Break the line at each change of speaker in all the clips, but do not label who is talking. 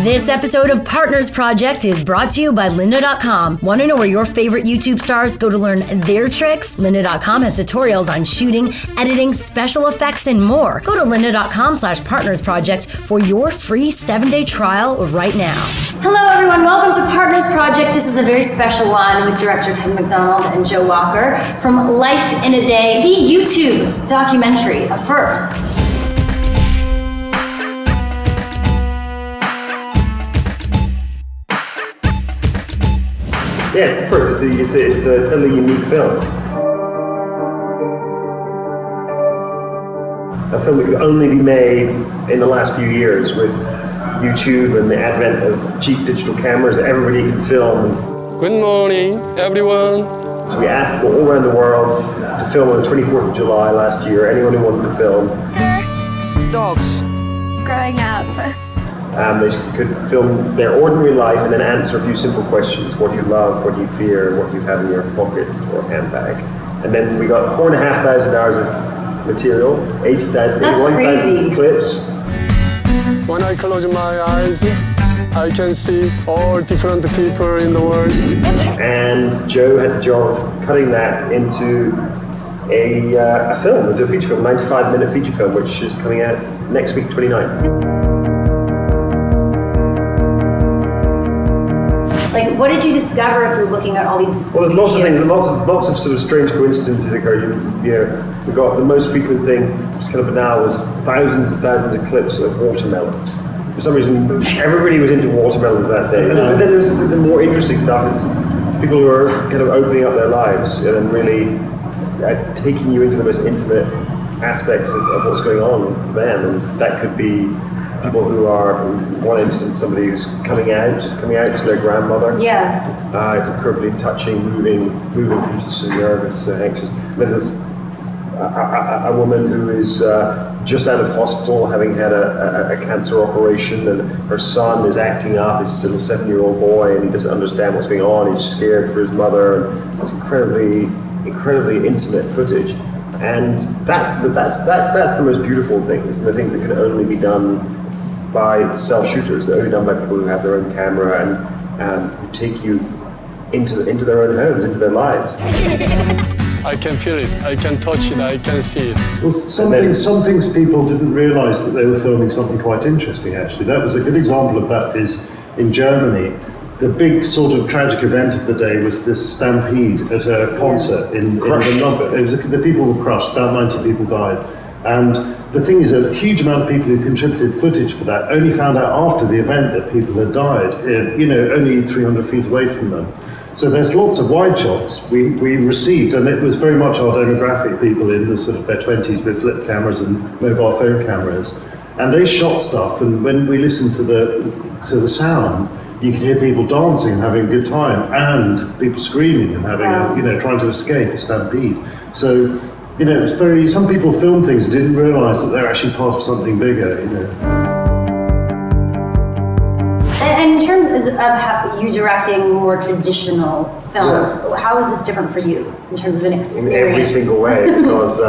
This episode of Partners Project is brought to you by lynda.com. Want to know where your favorite YouTube stars go to learn their tricks? Lynda.com has tutorials on shooting, editing, special effects, and more. Go to lynda.com/partnersproject for your free 7-day trial right now. Hello, everyone. Welcome to Partners Project. This is a very special one with director Ken Macdonald and Joe Walker from Life in a Day, the YouTube documentary, a first.
Yes, the first. It's a totally unique film. A film that could only be made in the last few years with YouTube and the advent of cheap digital cameras that everybody can film.
Good morning, everyone.
So we asked people all around the world to film on the 24th of July last year, anyone who wanted to film.
Dogs.
Growing up.
They could film their ordinary life and then answer a few simple questions. What do you love? What do you fear? What do you have in your pockets or handbag? And then we got 4,500 hours of material, 81,000 clips.
When I close my eyes, I can see all different people in the world.
And Joe had the job of cutting that into a film, into a feature film, 95-minute feature film, which is coming out next week, 29th.
Like, what did you discover through looking at all these?
Well, there's lots of things, lots of sort of strange coincidences occur. You know, we got the most frequent thing, which kind of banal, was thousands and thousands of clips of watermelons. For some reason, everybody was into watermelons that day. But then there's the more interesting stuff is people who are kind of opening up their lives and really taking you into the most intimate aspects of what's going on for them, and that could be people who are, in one instance, somebody who's coming out to their grandmother.
Yeah.
It's incredibly touching, moving people, so nervous, anxious. I mean, there's a woman who is just out of hospital, having had a cancer operation, and her son is acting up. He's still a 7-year-old boy, and he doesn't understand what's going on. He's scared for his mother, and it's incredibly intimate footage. And that's the most beautiful things, the things that can only be done by self-shooters. They're only done by people who have their own camera and who take you into their own homes, into their lives.
I can feel it, I can touch it, I can see it.
Well, some things people didn't realise that they were filming something quite interesting, actually. That was a good example of that is in Germany. The big sort of tragic event of the day was this stampede at a concert in London. The people were crushed, about 90 people died. And the thing is, a huge amount of people who contributed footage for that only found out after the event that people had died, only 300 feet away from them. So there's lots of wide shots we received, and it was very much our demographic, people in the sort of their 20s with flip cameras and mobile phone cameras. And they shot stuff, and when we listened to the sound, you could hear people dancing and having a good time, and people screaming and having, trying to escape a stampede. So, it was very. Some people film things and didn't realise that they're actually part of something bigger.
And in terms of you directing more traditional films, how is this different for you in terms of an experience?
In every single way, because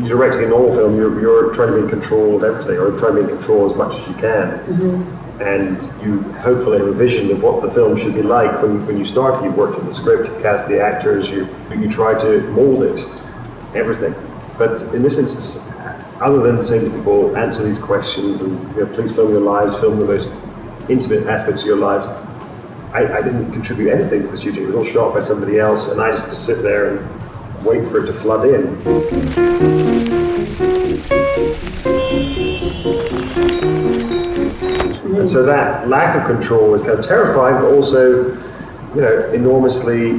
directing a normal film, you're trying to be in control of everything, or trying to be in control as much as you can. Mm-hmm. And you hopefully have a vision of what the film should be like when you start. You worked on the script, you cast the actors, you try to mold it. Everything. But in this instance, other than saying to people, answer these questions and please film your lives, film the most intimate aspects of your lives, I didn't contribute anything to the shooting. It was all shot by somebody else, and I just sit there and wait for it to flood in. And so that lack of control is kind of terrifying, but also enormously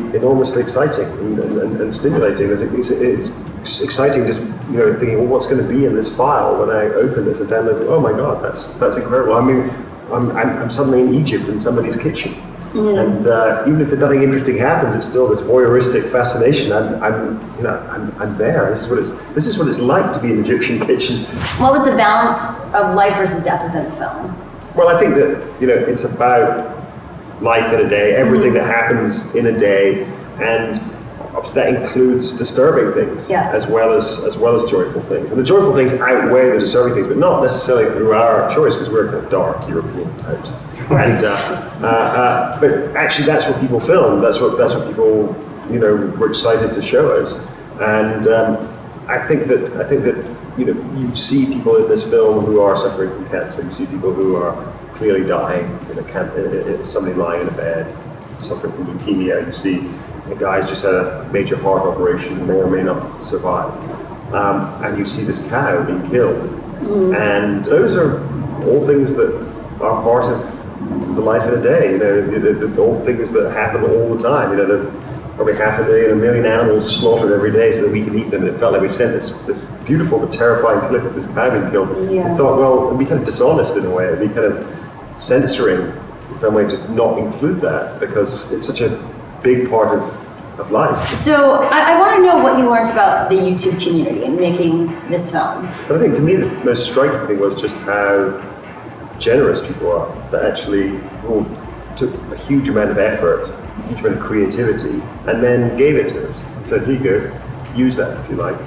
exciting and stimulating. It's exciting just thinking, well, what's going to be in this file when I open this and download it? Oh my God, that's incredible. I mean, I'm suddenly in Egypt in somebody's kitchen, and even if nothing interesting happens, it's still this voyeuristic fascination. I'm there. This is what it's like to be in an Egyptian kitchen.
What was the balance of life versus death within the film?
Well, I think that it's about life in a day, everything that happens in a day, and obviously that includes disturbing things as well as joyful things. And the joyful things outweigh the disturbing things, but not necessarily through our choice, because we're kind of dark European types.
Right.
And, but actually, that's what people filmed. That's what people, were excited to show us. And I think that you see people in this film who are suffering from cancer. You see people who are clearly dying. Somebody lying in a bed, suffering from leukemia. You see a guy's just had a major heart operation and may or may not survive. And you see this cow being killed. And those are all things that are part of the life in a day. All things that happen all the time. There are probably 500,000 animals slaughtered every day so that we can eat them. And it felt like we sent this beautiful but terrifying clip of this cow being killed. I thought, well, it'd be kind of dishonest in a way. It'd be kind of censoring in some way to not include that, because it's such a big part of life.
So I want to know what you learned about the YouTube community in making this film.
But I think to me the most striking thing was just how generous people are, that actually took a huge amount of effort, a huge amount of creativity, and then gave it to us and said, here you go, use that if you like.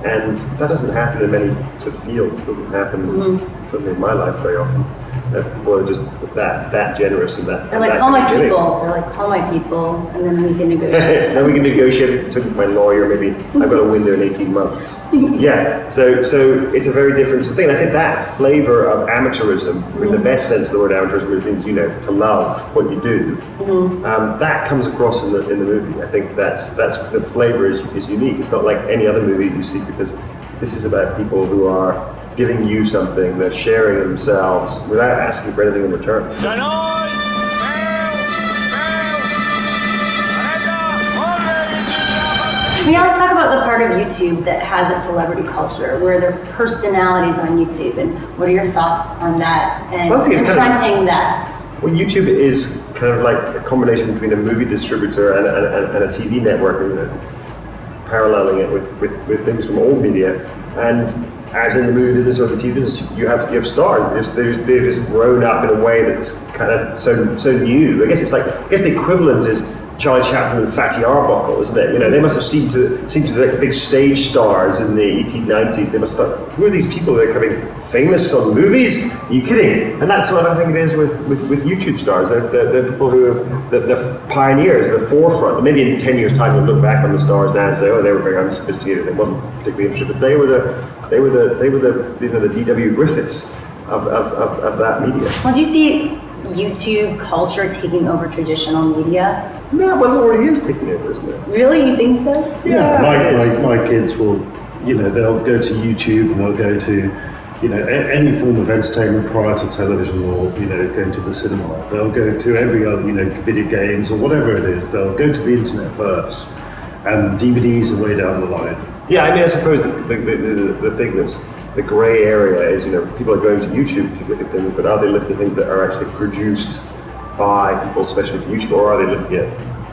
And that doesn't happen in many sort of fields. It doesn't happen certainly in my life very often. People are just that generous and that.
They're like, call my people. They're like, call my people, and then we can negotiate.
Then we can negotiate. It took my lawyer. Maybe I've got to win there in 18 months. Yeah. So it's a very different thing. And I think that flavour of amateurism, in the best sense of the word amateurism, which means to love what you do. That comes across in the movie. I think that's the flavour is unique. It's not like any other movie you see, because this is about people who are giving you something, they're sharing themselves without asking for anything in return.
We also talk about the part of YouTube that has that celebrity culture, where their personalities on YouTube, and what are your thoughts on that and confronting that?
Well, YouTube is kind of like a combination between a movie distributor and a TV network, paralleling it with things from old media. And as in the movie business or the TV business, you have stars. They've just grown up in a way that's kind of so new. I guess the equivalent is Charlie Chaplin and Fatty Arbuckle, isn't it? They must have seemed to the big stage stars in the 1890s. They must have thought, who are these people that are becoming famous on movies? Are you kidding? And that's what I think it is with YouTube stars. They're people who have the pioneers, the forefront. Maybe in 10 years' time we'll look back on the stars now and say, oh, they were very unsophisticated. It wasn't particularly interesting, but they were the D.W. Griffiths of that media.
Well, do you see YouTube culture taking over traditional media?
No, but it already is taking over, isn't it?
Really? You think so?
Yeah, my kids will, they'll go to YouTube and they'll go to, any form of entertainment prior to television or, going to the cinema. They'll go to every other, video games or whatever it is. They'll go to the internet first, and DVDs are way down the line.
Yeah, I mean, I suppose the thing that's the grey area is, people are going to YouTube to look at things, but are they looking at things that are actually produced by people, especially for YouTube, or are they looking at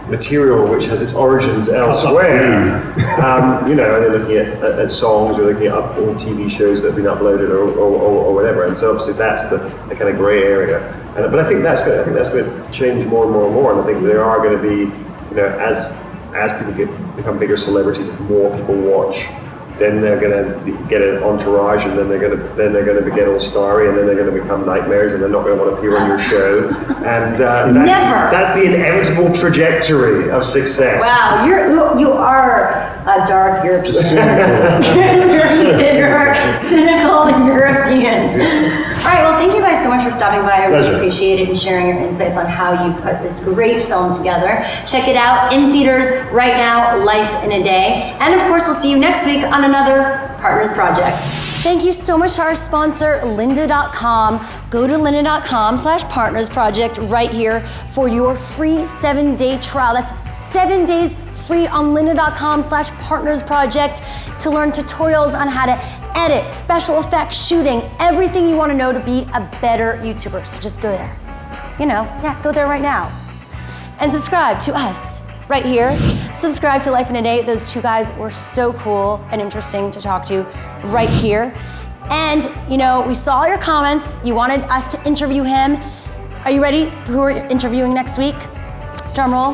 material which has its origins elsewhere? Are they looking at songs, or looking at old TV shows that have been uploaded, or whatever? And so obviously that's the kind of grey area. But I think that's going to change more and more and more. And I think there are going to be, as people become bigger celebrities, more people watch, then they're going to get an entourage, and then they're going to get all starry, and then they're going to become nightmares, and they're not going to want to appear on your show. And that's the inevitable trajectory of success.
Wow, you are a dark European. You're cynical European. All right, well, thank you guys so much for stopping by. I really appreciate it and sharing your insights on how you put this great film together. Check it out in theaters right now, Life in a Day. And of course, we'll see you next week on another Partners Project. Thank you so much to our sponsor, lynda.com. Go to lynda.com/Partners Project right here for your free 7-day trial. That's 7 days free on lynda.com/Partners Project to learn tutorials on how to edit, special effects, shooting, everything you want to know to be a better YouTuber. So just go there. Go there right now. And subscribe to us right here. Subscribe to Life in a Day. Those two guys were so cool and interesting to talk to right here. And, we saw your comments. You wanted us to interview him. Are you ready? Who are we interviewing next week? Drum roll.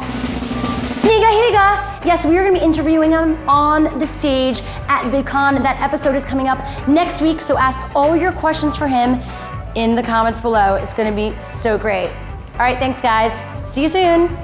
Higa, higa. Yes, we are going to be interviewing him on the stage at VidCon. That episode is coming up next week, so ask all your questions for him in the comments below. It's going to be so great. All right, thanks guys. See you soon.